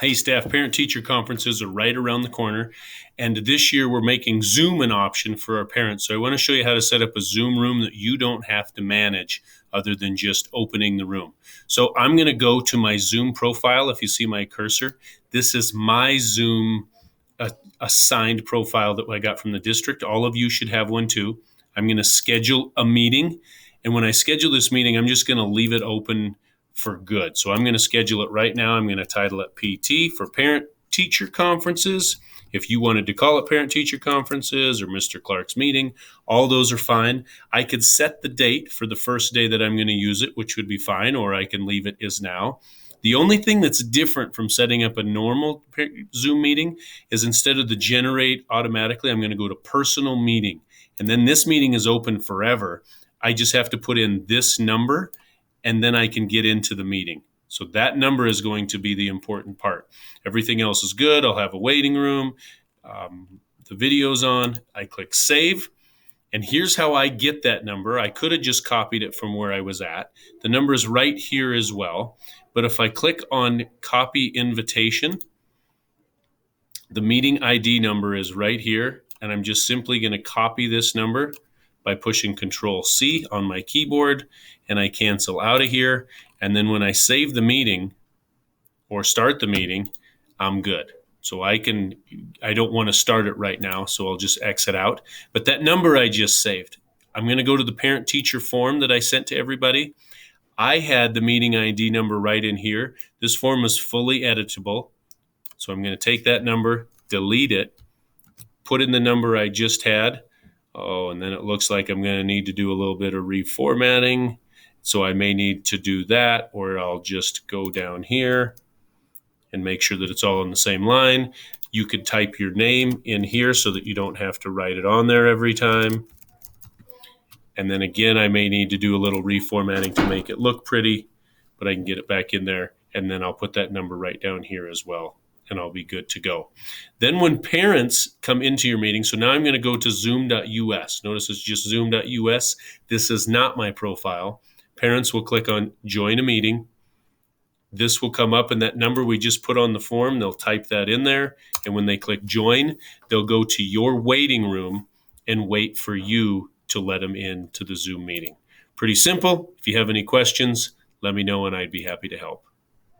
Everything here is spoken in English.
Hey, staff, parent-teacher conferences are right around the corner. And this year we're making Zoom an option for our parents. So I want to show you how to set up a Zoom room that you don't have to manage other than just opening the room. So I'm going to go to my Zoom profile. If you see my cursor, this is my Zoom assigned profile that I got from the district. All of you should have one too. I'm going to schedule a meeting. And when I schedule this meeting, I'm just going to leave it open for good. So I'm going to schedule it right now. I'm going to title it PT for Parent Teacher Conferences. If you wanted to call it Parent Teacher Conferences or Mr. Clark's meeting, all those are fine. I could set the date for the first day that I'm going to use it, which would be fine, or I can leave it as now. The only thing that's different from setting up a normal Zoom meeting is instead of the generate automatically, I'm going to go to personal meeting. And then this meeting is open forever. I just have to put in this number and then I can get into the meeting. So that number is going to be the important part. Everything else is good. I'll have a waiting room. The video's on. I click save. And here's how I get that number. I could have just copied it from where I was at. The number is right here as well. But if I click on copy invitation, the meeting ID number is right here. And I'm just simply going to copy this number by pushing Control C on my keyboard, and I cancel out of here. And then when I save the meeting or start the meeting, I'm good. So I don't want to start it right now, so I'll just exit out. But that number I just saved, I'm going to go to the parent-teacher form that I sent to everybody. I had the meeting ID number right in here. This form is fully editable. So I'm going to take that number, delete it, put in the number I just had. Oh, and then it looks like I'm going to need to do a little bit of reformatting. So I may need to do that, or I'll just go down here and make sure that it's all on the same line. You could type your name in here so that you don't have to write it on there every time. And then again, I may need to do a little reformatting to make it look pretty, but I can get it back in there. And then I'll put that number right down here as well, and I'll be good to go. Then when parents come into your meeting, so now I'm going to go to zoom.us. Notice it's just zoom.us. This is not my profile. Parents will click on join a meeting. This will come up, and that number we just put on the form, they'll type that in there. And when they click join, they'll go to your waiting room and wait for you to let them into the Zoom meeting. Pretty simple. If you have any questions, let me know and I'd be happy to help.